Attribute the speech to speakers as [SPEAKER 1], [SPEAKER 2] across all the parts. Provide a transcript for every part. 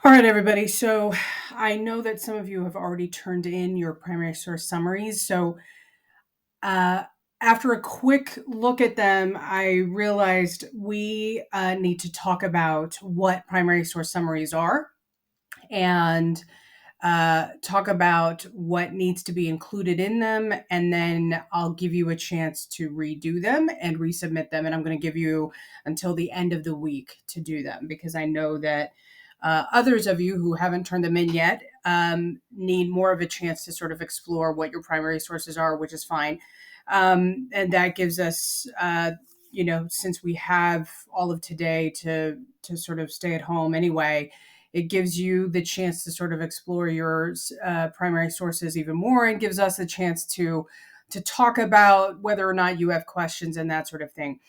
[SPEAKER 1] All right, everybody. So I know that some of you have already turned in your primary source summaries. So uh, after a quick look at them, I realized we need to talk about what primary source summaries are and talk about what needs to be included in them. And then I'll give you a chance to redo them and resubmit them. And I'm going to give you until the end of the week to do them because I know that others of you who haven't turned them in yet need more of a chance to sort of explore what your primary sources are, which is fine. And that gives us, since we have all of today to sort of stay at home anyway, it gives you the chance to sort of explore your primary sources even more, and gives us a chance to talk about whether or not you have questions and that sort of thing.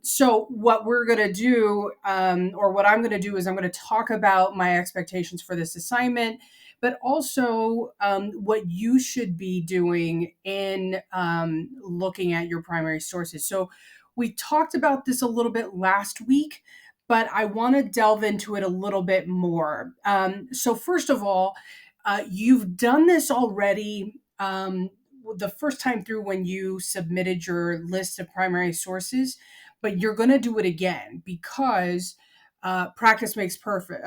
[SPEAKER 1] So what we're going to do, or what I'm going to do, is I'm going to talk about my expectations for this assignment, but also what you should be doing in looking at your primary sources. So we talked about this a little bit last week, but I want to delve into it a little bit more. So first of all, you've done this already. The first time through when you submitted your list of primary sources, but you're going to do it again because practice makes perfect.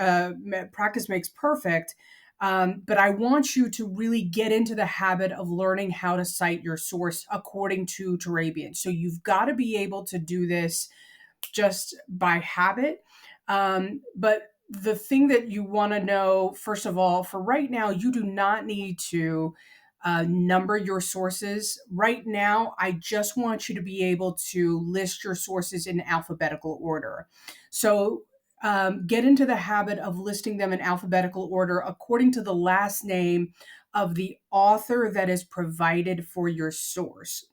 [SPEAKER 1] Practice makes perfect. But I want you to really get into the habit of learning how to cite your source according to Turabian. So you've got to be able to do this just by habit. But the thing that you want to know, first of all, for right now, you do not need to number your sources. Right now, I just want you to be able to list your sources in alphabetical order. So get into the habit of listing them in alphabetical order according to the last name of the author that is provided for your source.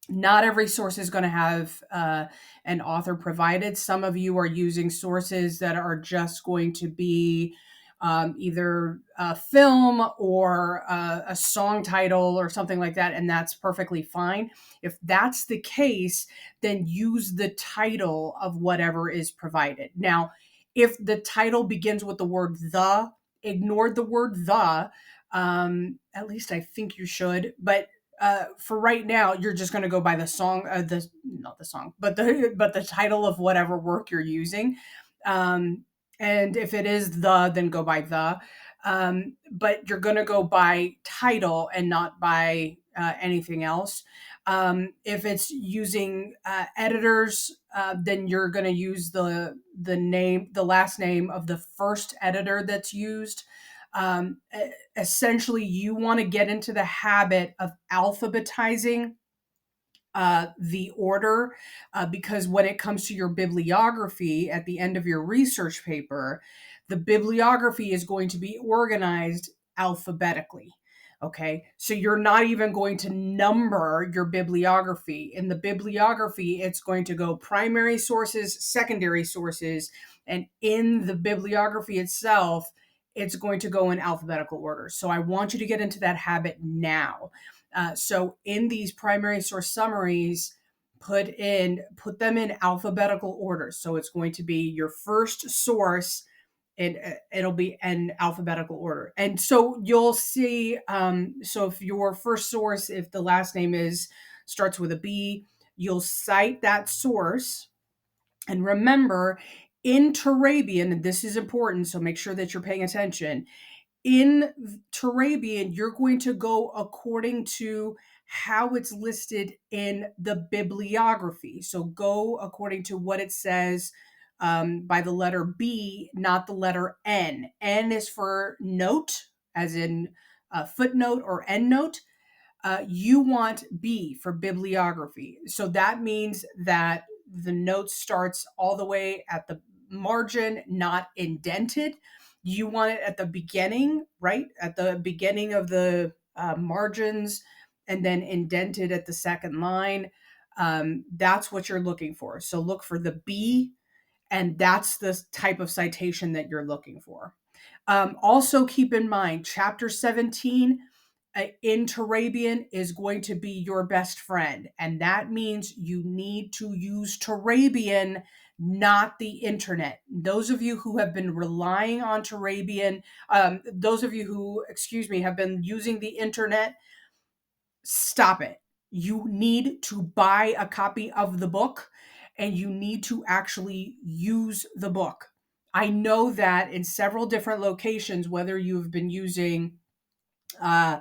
[SPEAKER 1] Not every source is going to have an author provided. Some of you are using sources that are just going to be either a film or a song title or something like that, and that's perfectly fine. If that's the case, then use the title of whatever is provided. Now, if the title begins with the word the, ignore the word the. At least I think you should, but for right now, you're just going to go by the song, the not the song, but the title of whatever work you're using. Um, and if it is the, then go by the. But you're going to go by title and not by anything else. If it's using editors, then you're going to use the last name of the first editor that's used. Essentially, you want to get into the habit of alphabetizing the order, because when it comes to your bibliography at the end of your research paper, the bibliography is going to be organized alphabetically. Okay, so you're not even going to number your bibliography. In the bibliography, it's going to go primary sources, secondary sources, and in the bibliography itself, it's going to go in alphabetical order. So I want you to get into that habit now. So in these primary source summaries, put them in alphabetical order. So it's going to be your first source, and it'll be in alphabetical order. And so you'll see. So if your first source, if the last name is starts with a B, you'll cite that source. And remember, in Turabian, and this is important, so make sure that you're paying attention. In Turabian, you're going to go according to how it's listed in the bibliography. So go according to what it says by the letter B, not the letter N. N is for note, as in footnote or endnote. You want B for bibliography. So that means that the note starts all the way at the margin, not indented. You want it at the beginning, right? At the beginning of the margins, and then indented at the second line. That's what you're looking for. So look for the B, and that's the type of citation that you're looking for. Also, keep in mind, chapter 17 in Turabian is going to be your best friend. And that means you need to use Turabian, not the internet. Those of you who have been relying on Turabian, those of you who, excuse me, have been using the internet, stop it. You need to buy a copy of the book and you need to actually use the book. I know that in several different locations, whether you've been using uh,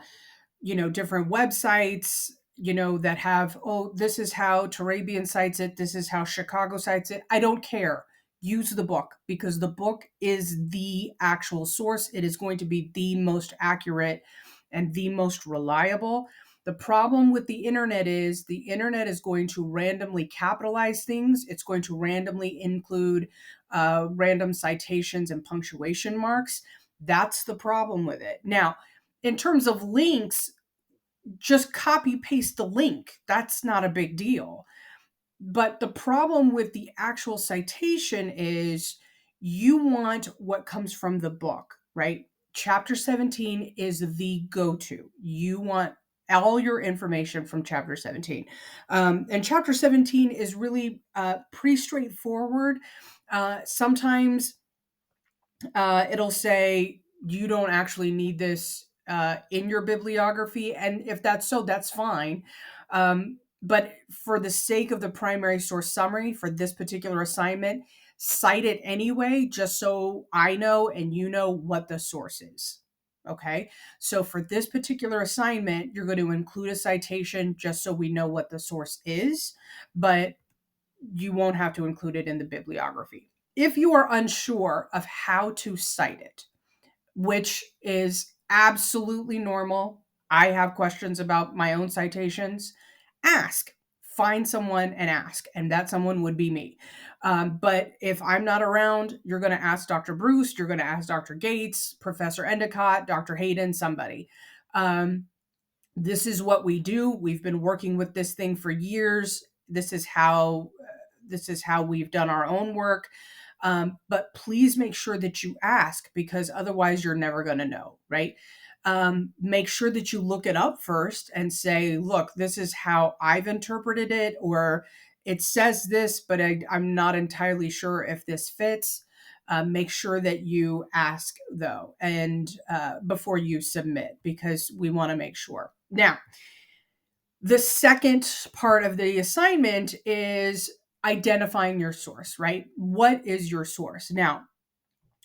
[SPEAKER 1] different websites, that have, oh, this is how Turabian cites it, this is how Chicago cites it. I don't care. Use the book because the book is the actual source. It is going to be the most accurate and the most reliable. The problem with the internet is going to randomly capitalize things. It's going to randomly include random citations and punctuation marks. That's the problem with it. Now, in terms of links, just copy paste the link. That's not a big deal. But the problem with the actual citation is you want what comes from the book, right? Chapter 17 is the go to. You want all your information from chapter 17. And chapter 17 is really pretty straightforward. Sometimes it'll say you don't actually need this in your bibliography. And if that's so, that's fine. But for the sake of the primary source summary for this particular assignment, cite it anyway, just so I know and you know what the source is. Okay. So for this particular assignment, you're going to include a citation just so we know what the source is, but you won't have to include it in the bibliography. If you are unsure of how to cite it, which is absolutely normal, I have questions about my own citations, ask. Find someone and ask, and that someone would be me. But if I'm not around, you're going to ask Dr. Bruce, you're going to ask Dr. Gates, Professor Endicott, Dr. Hayden, somebody. This is what we do. We've been working with this thing for years. This is how we've done our own work. But please make sure that you ask because otherwise you're never going to know, right? Make sure that you look it up first and say, look, this is how I've interpreted it, or it says this, but I'm not entirely sure if this fits. Make sure that you ask though, and before you submit, because we want to make sure. Now, the second part of the assignment is identifying your source, right? What is your source? Now,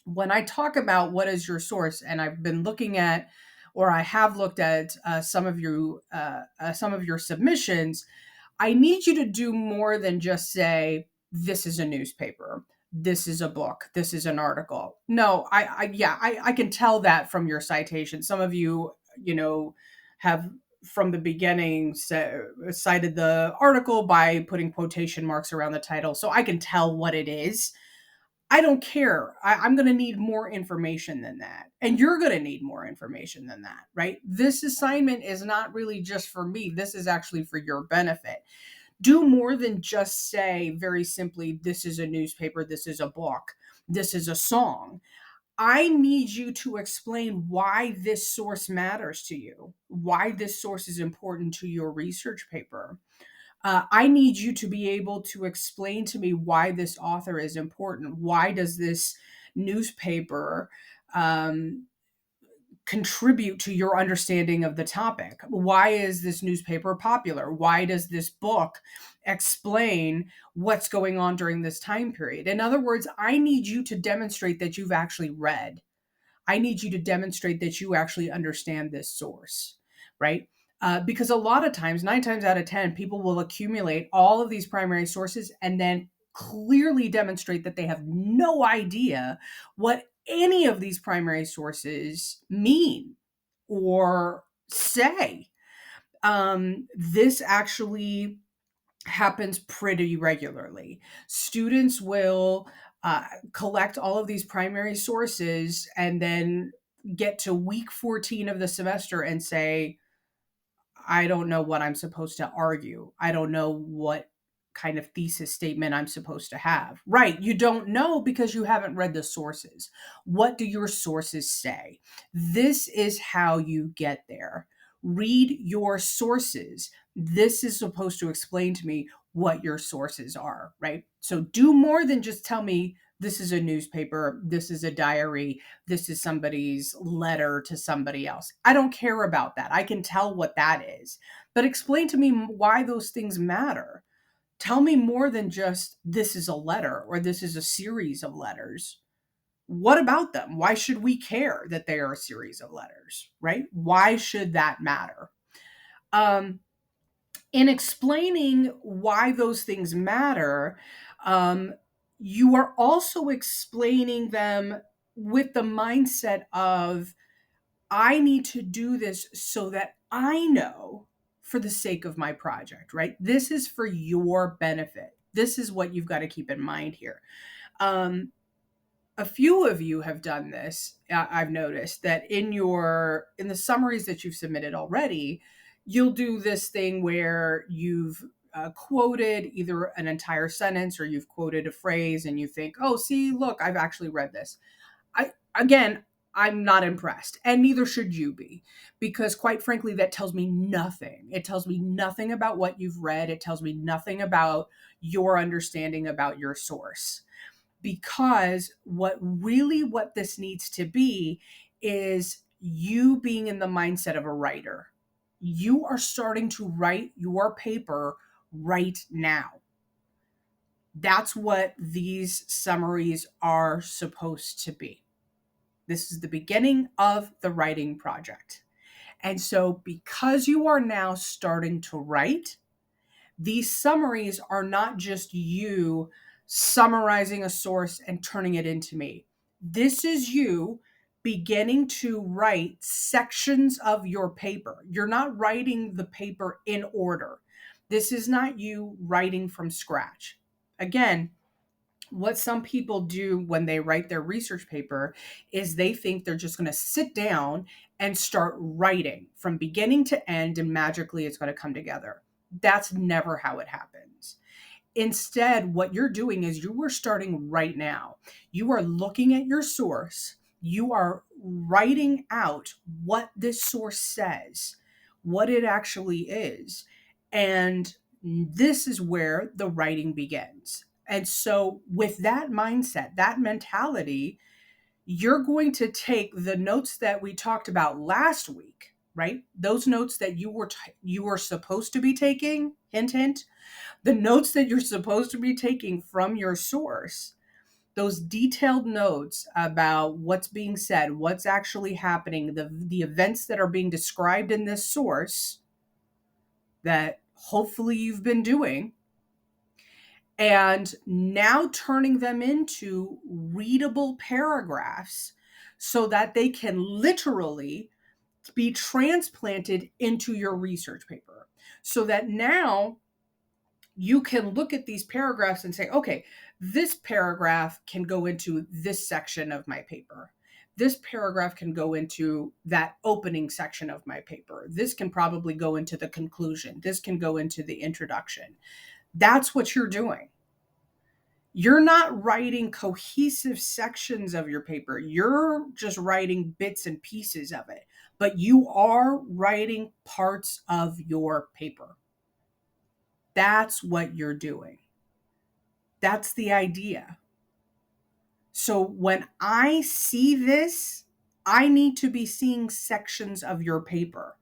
[SPEAKER 1] when I talk about what is your source, and I've been looking at, or I have looked at some of your submissions, I need you to do more than just say, this is a newspaper, this is a book, this is an article. No, I can tell that from your citation. Some of you, have from the beginning cited the article by putting quotation marks around the title. So I can tell what it is. I don't care. I'm going to need more information than that. And you're going to need more information than that, right? This assignment is not really just for me. This is actually for your benefit. Do more than just say very simply, this is a newspaper, this is a book, this is a song. I need you to explain why this source matters to you, why this source is important to your research paper. I need you to be able to explain to me why this author is important. Why does this newspaper contribute to your understanding of the topic? Why is this newspaper popular? Why does this book explain what's going on during this time period? In other words, I need you to demonstrate that you've actually read. I need you to demonstrate that you actually understand this source, right? Because a lot of times, 9 times out of 10, people will accumulate all of these primary sources and then clearly demonstrate that they have no idea what any of these primary sources mean or say. This actually happens pretty regularly. Students will collect all of these primary sources and then get to week 14 of the semester and say, I don't know what I'm supposed to argue. I don't know what kind of thesis statement I'm supposed to have. Right. You don't know because you haven't read the sources. What do your sources say? This is how you get there. Read your sources. This is supposed to explain to me what your sources are, right? So do more than just tell me this is a newspaper, this is a diary, this is somebody's letter to somebody else. I don't care about that. I can tell what that is. But explain to me why those things matter. Tell me more than just this is a letter or this is a series of letters. What about them? Why should we care that they are a series of letters, right? Why should that matter? Um, in explaining why those things matter, um, you are also explaining them with the mindset of, I need to do this so that I know for the sake of my project, right? This is for your benefit. This is what you've got to keep in mind here. Um, a few of you have done this. I've noticed that in the summaries that you've submitted already, you'll do this thing where you've quoted either an entire sentence or you've quoted a phrase and you think, oh, see, look, I've actually read this. Again, I'm not impressed, and neither should you be, because quite frankly, that tells me nothing. It tells me nothing about what you've read. It tells me nothing about your understanding about your source. Because what this needs to be is you being in the mindset of a writer. You are starting to write your paper right now. That's what these summaries are supposed to be. This is the beginning of the writing project. And so, because you are now starting to write, these summaries are not just you summarizing a source and turning it into me. This is you beginning to write sections of your paper. You're not writing the paper in order. This is not you writing from scratch. Again, what some people do when they write their research paper is they think they're just going to sit down and start writing from beginning to end and magically it's going to come together. That's never how it happens. Instead, what you're doing is you are starting right now. You are looking at your source. You are writing out what this source says, what it actually is. And this is where the writing begins. And so, with that mindset, that mentality, you're going to take the notes that we talked about last week, right? Those notes that you were supposed to be taking, hint hint, the notes that you're supposed to be taking from your source, those detailed notes about what's being said, what's actually happening, the events that are being described in this source that hopefully you've been doing, and now turning them into readable paragraphs so that they can literally be transplanted into your research paper. So that now you can look at these paragraphs and say, okay, this paragraph can go into this section of my paper. This paragraph can go into that opening section of my paper. This can probably go into the conclusion. This can go into the introduction. That's what you're doing. You're not writing cohesive sections of your paper. You're just writing bits and pieces of it, but you are writing parts of your paper. That's what you're doing. That's the idea. So when I see this, I need to be seeing sections of your paper.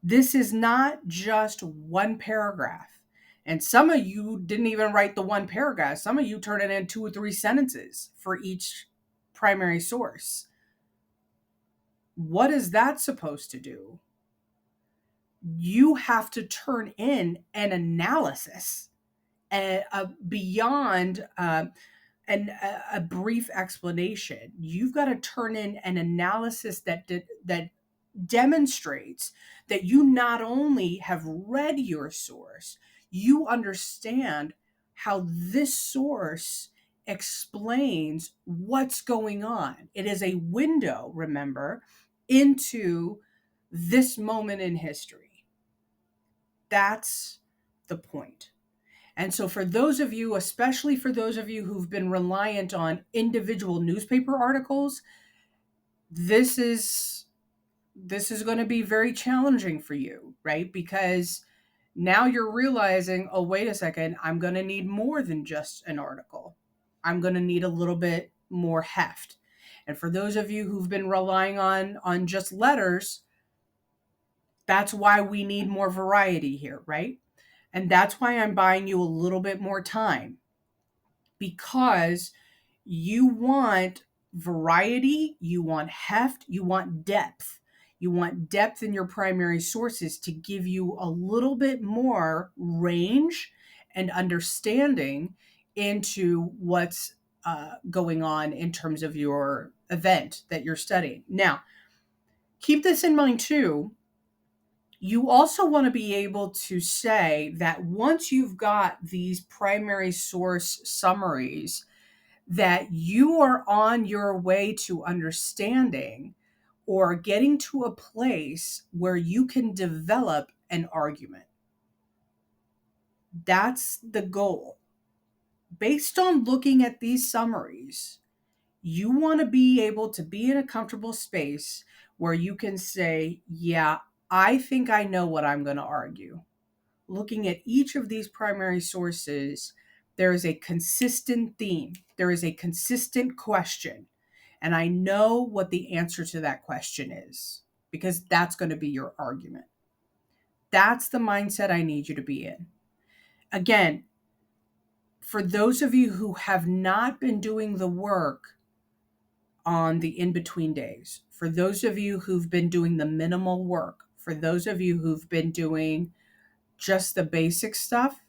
[SPEAKER 1] This is not just one paragraph. And some of you didn't even write the one paragraph. Some of you turn it in 2 or 3 sentences for each primary source. What is that supposed to do? You have to turn in an analysis beyond a brief explanation. You've got to turn in an analysis that demonstrates that you not only have read your source, you understand how this source explains what's going on. It is a window, remember, into this moment in history. That's the point. And so for those of you, especially for those of you who've been reliant on individual newspaper articles, this is going to be very challenging for you, right? Because Now you're realizing, oh, wait a second, I'm going to need more than just an article. I'm going to need a little bit more heft. And for those of you who've been relying on just letters, that's why we need more variety here, right? And that's why I'm buying you a little bit more time, because you want variety, you want heft, you want depth. You want depth in your primary sources to give you a little bit more range and understanding into what's going on in terms of your event that you're studying. Now, keep this in mind too. You also want to be able to say that once you've got these primary source summaries, that you are on your way to understanding or getting to a place where you can develop an argument. That's the goal. Based on looking at these summaries, you want to be able to be in a comfortable space where you can say, yeah, I think I know what I'm going to argue. Looking at each of these primary sources, there is a consistent theme, there is a consistent question, and I know what the answer to that question is, because that's going to be your argument. That's the mindset I need you to be in. Again, for those of you who have not been doing the work on the in between days, for those of you who've been doing the minimal work, for those of you who've been doing just the basic stuff,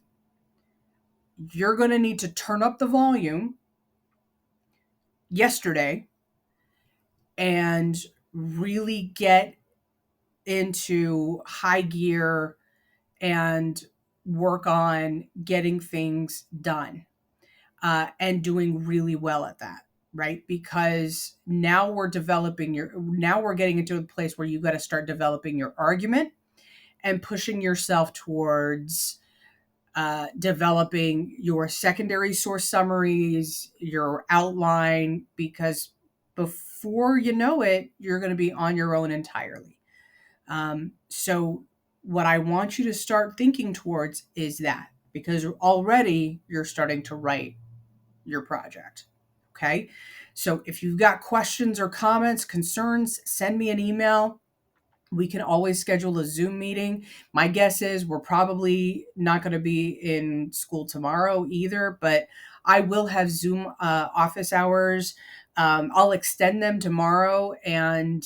[SPEAKER 1] you're going to need to turn up the volume yesterday and really get into high gear and work on getting things done, and doing really well at that, right? Because now we're getting into a place where you got to start developing your argument and pushing yourself towards developing your secondary source summaries, your outline, because before you know it, you're going to be on your own entirely. So, what I want you to start thinking towards is that, because already you're starting to write your project. Okay. So, if you've got questions or comments, concerns, send me an email. We can always schedule a Zoom meeting. My guess is we're probably not going to be in school tomorrow either, but I will have Zoom office hours. I'll extend them tomorrow and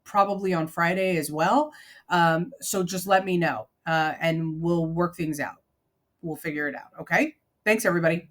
[SPEAKER 1] probably on Friday as well. So just let me know, and we'll work things out. We'll figure it out. Okay. Thanks, everybody.